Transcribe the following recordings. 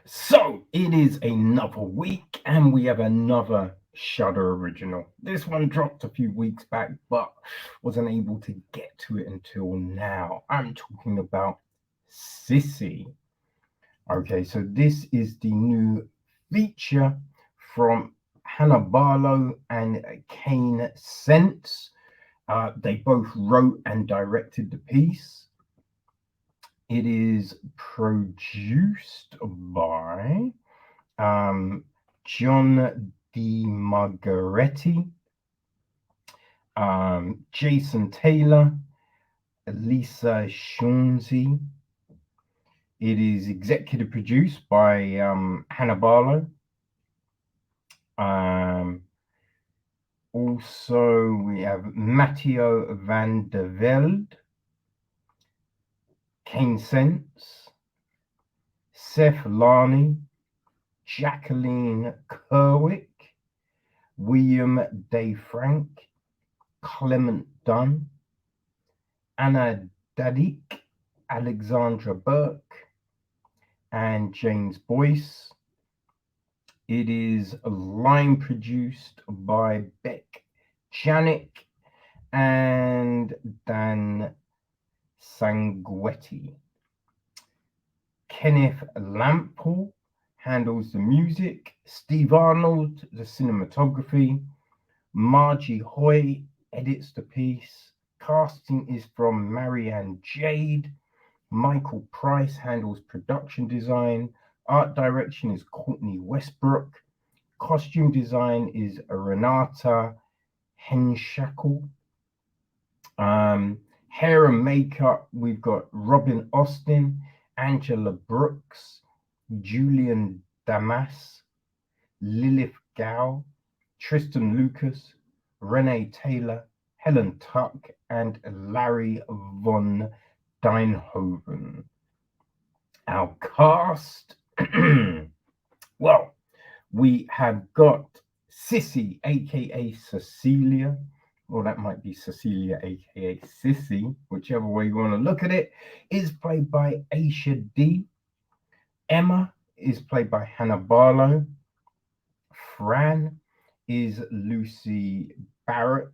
So it is another week, and we have another Shudder original. This one dropped a few weeks back, but wasn't able to get to it until now. I'm talking about Sissy. Okay, so this is the new feature from Hannah Barlow and Kane Sense. They both wrote and directed the piece. It is produced by John Margaretti, Jason Taylor, Lisa Shaunzi. It is executive produced by Hannah Barlow. Um, Also, we have Matteo van der Velde, Kane Sense, Seth Larney, Jacqueline Kerwick, William Day Frank, Clement Dunn, Anna Dadik, Alexandra Burke, and James Boyce. It is line produced by Beck Janik and Dan Sanguetti. Kenneth Lampole handles the music, Steve Arnold the cinematography, Margie Hoy edits the piece. Casting is from Marianne Jade. Michael Price handles production design. Art direction is Courtney Westbrook. Costume design is Renata Henshackle. Hair and makeup, we've got Robin Austin, Angela Brooks, Julian Damas, Lilith Gow, Tristan Lucas, Renee Taylor, Helen Tuck, and Larry von Deinhoven. Our cast, well, we have got Sissy, aka Cecilia, or that might be Cecilia, aka Sissy, whichever way you want to look at it, is played by Aisha D. Emma is played by Hannah Barlow. Fran is Lucy Barrett.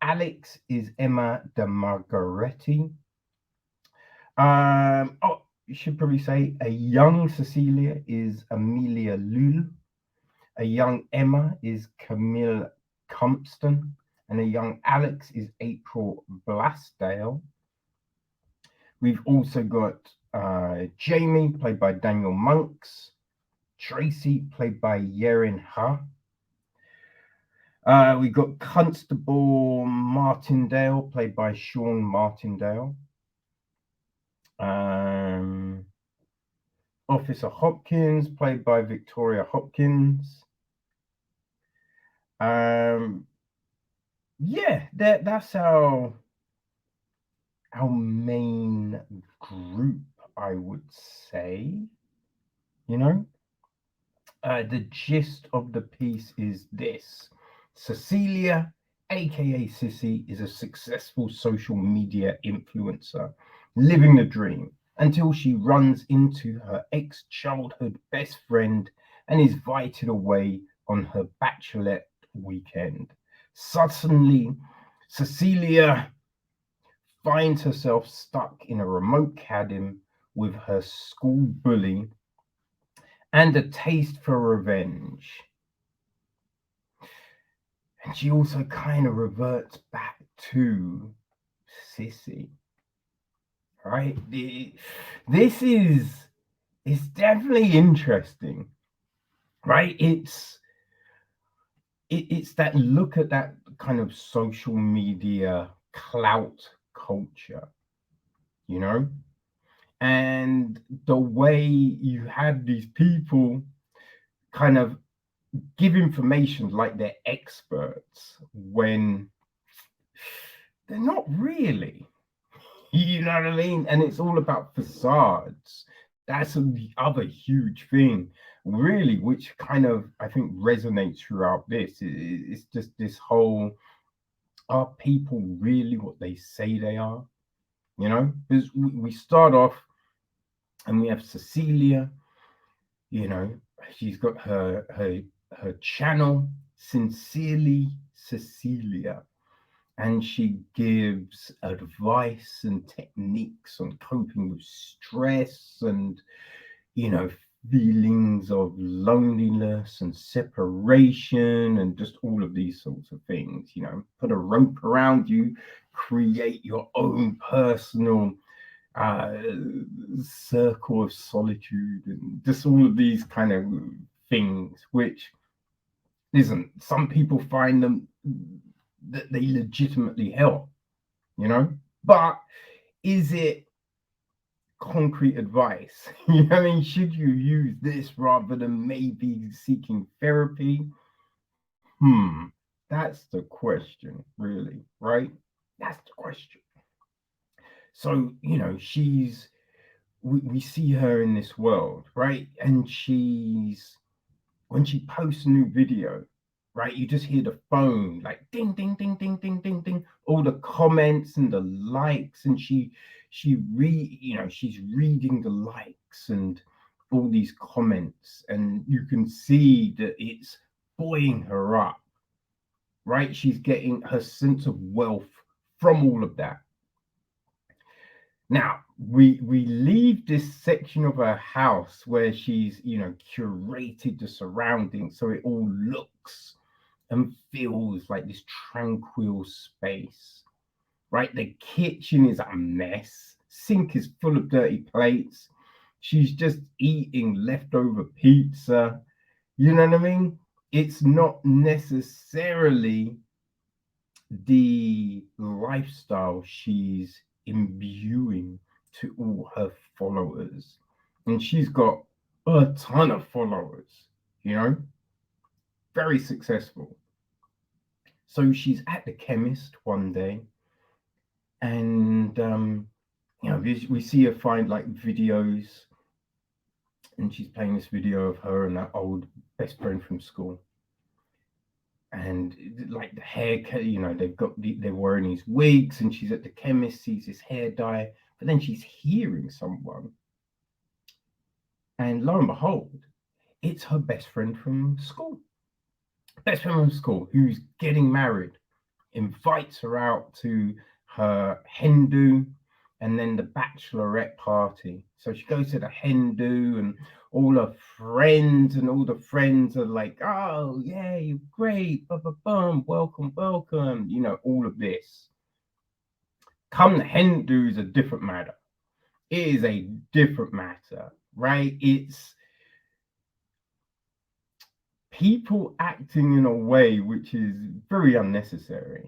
Alex is Emma de Margaretti. You should probably say a young Cecilia is Amelia Lulu. A young Emma is Camille Compston. And a young Alex is April Blasdale. We've also got Jamie, played by Daniel Monks. Tracy, played by Yerin Ha. We've got Constable Martindale, played by Sean Martindale. Officer Hopkins, played by Victoria Hopkins. That's our main group, I would say. The gist of the piece is this. Cecilia, aka Sissy, is a successful social media influencer living the dream until she runs into her ex-childhood best friend and is invited away on her bachelorette weekend. Suddenly, Cecilia finds herself stuck in a remote cabin with her school bully and a taste for revenge. And she also kind of reverts back to Sissy. Right? This is it's definitely interesting. Right? It's that look at that kind of social media clout culture, and the way you have these people kind of give information like they're experts when they're not really. You know what I mean? And it's all about facades. That's the other huge thing, really, which kind of I think resonates throughout this. It's just this whole, are people really what they say they are? Because we start off and we have Cecilia, You know, she's got her channel, Sincerely Cecilia, and she gives advice and techniques on coping with stress and, you know, feelings of loneliness and separation and just all of these sorts of things. You know, put a rope around you, create your own personal uh, circle of solitude, and just all of these kind of things, which, listen, some people find them that they legitimately help, you know, but is it concrete advice? You know, I mean, should you use this rather than maybe seeking therapy? That's the question, really, right? That's the question. So, you know, we see her in this world, right? And when she posts a new video, right, you just hear the phone like ding, ding, ding, ding, ding, ding, ding, all the comments and the likes, and she's reading the likes and all these comments, and you can see that it's buoying her up, right? She's getting her sense of wealth from all of that. Now we leave this section of her house where she's, you know, curated the surroundings so it all looks and feels like this tranquil space. Right? The kitchen is a mess. Sink is full of dirty plates. She's just eating leftover pizza. You know what I mean? It's not necessarily the lifestyle she's imbuing to all her followers. And she's got a ton of followers, you know, very successful. So she's at the chemist one day, and you know, we see her find like videos, and she's playing this video of her and that old best friend from school. And like the hair, you know, they're wearing these wigs, and she's at the chemist, sees this hair dye, but then she's hearing someone, and lo and behold, it's her best friend from school. Best friend from school who's getting married, invites her out to her hen do and then the bachelorette party. So she goes to the hen do, and all her friends and all the friends are like, "Oh yeah, you're great, bum, welcome, welcome." You know, all of this. Come the hen do is a different matter. It is a different matter, right? It's people acting in a way which is very unnecessary.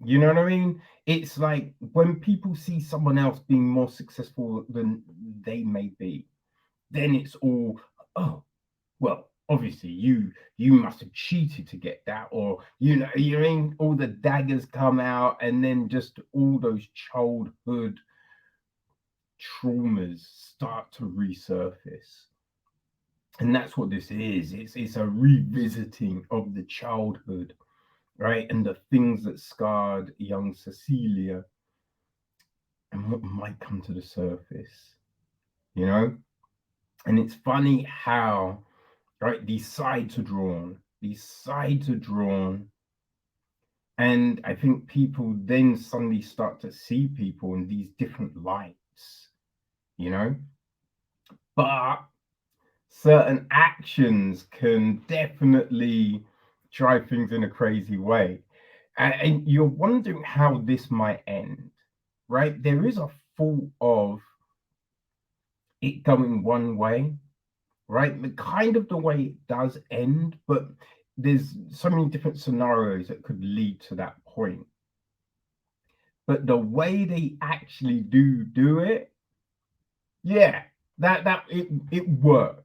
You know what I mean? It's like when people see someone else being more successful than they may be, then it's all, oh, well, obviously you must have cheated to get that, or you know what I mean? All the daggers come out, and then just all those childhood traumas start to resurface. And that's what this is. It's a revisiting of the childhood, right? And the things that scarred young Cecilia and what might come to the surface, you know? And it's funny how, right, these sides are drawn. And I think people then suddenly start to see people in these different lights, you know? But certain actions can definitely drive things in a crazy way. And you're wondering how this might end, right? There is a thought of it going one way, right? The kind of the way it does end, but there's so many different scenarios that could lead to that point. But the way they actually do it, yeah, it worked.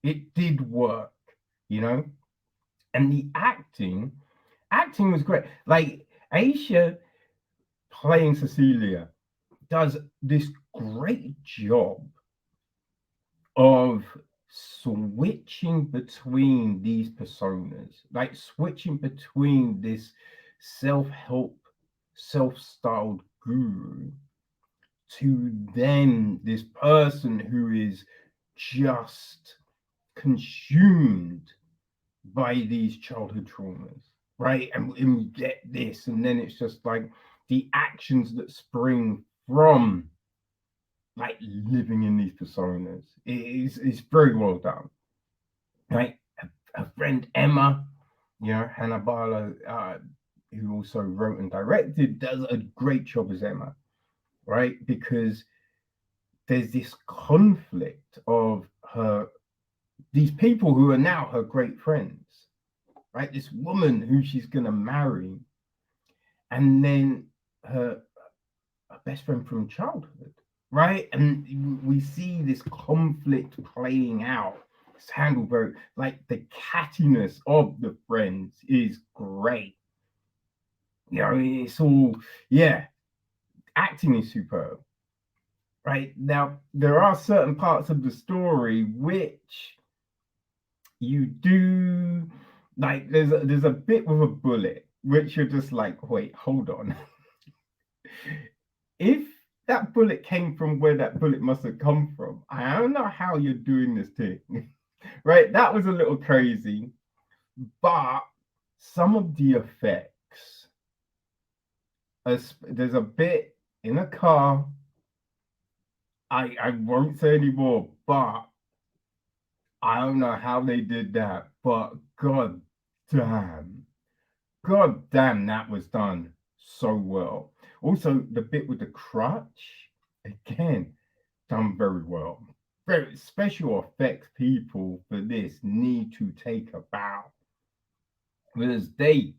It did work, you know? And the acting was great. Like Aisha playing Cecilia does this great job of switching between these personas, like switching between this self-help, self-styled guru to then this person who is just consumed by these childhood traumas, right? And we get this, and then it's just like the actions that spring from like living in these personas. It's very well done, right? Her friend Emma, Hannah Barlow, who also wrote and directed, does a great job as Emma, right? Because there's this conflict of these people who are now her great friends, right? This woman who she's gonna marry, and then her best friend from childhood, right? And we see this conflict playing out. It's handled very, like, the cattiness of the friends is great. It's all, yeah, acting is superb. Right now, there are certain parts of the story which you do like. There's a bit with a bullet which you're just like, wait, hold on. If that bullet came from where that bullet must have come from, I don't know how you're doing this thing. Right? That was a little crazy, but some of the effects, there's a bit in a car. I won't say anymore, but I don't know how they did that, but damn, god damn, that was done so well. Also, the bit with the crutch, again, done very well. Very special effects people for this need to take a bow because they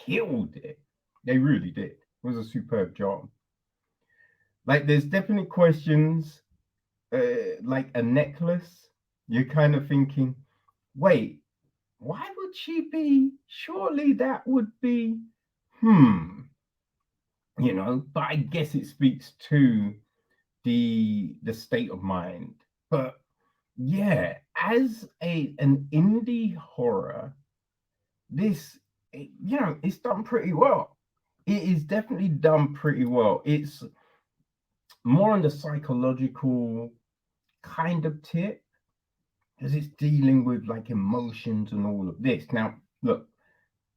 killed it. They really did. It was a superb job. Like, there's definitely questions, like a necklace. You're kind of thinking, wait, why would she be? Surely that would be, but I guess it speaks to the state of mind. But yeah, as an indie horror, this, it's done pretty well. It is definitely done pretty well. It's more on the psychological kind of tip because it's dealing with like emotions and all of this. Now, look,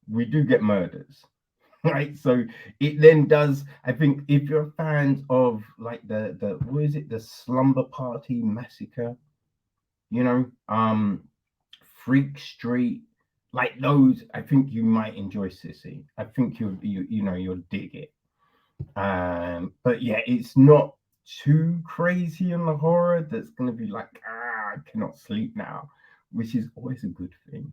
we do get murders, right? So it then does. I think if you're fans of like the what is it, the Slumber Party Massacre, you know, Freak Street, like those, I think you might enjoy Sissy. I think you'll dig it. But yeah, it's not too crazy in the horror that's gonna be like, I cannot sleep now, which is always a good thing.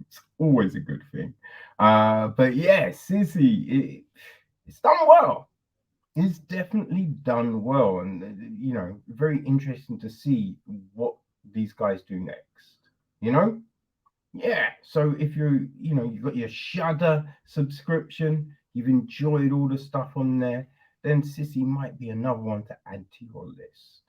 It's always a good thing. But yeah, Sissy, it's done well. It's definitely done well, and very interesting to see what these guys do next. You know, yeah. So if you've got your Shudder subscription, you've enjoyed all the stuff on there, then Sissy might be another one to add to your list.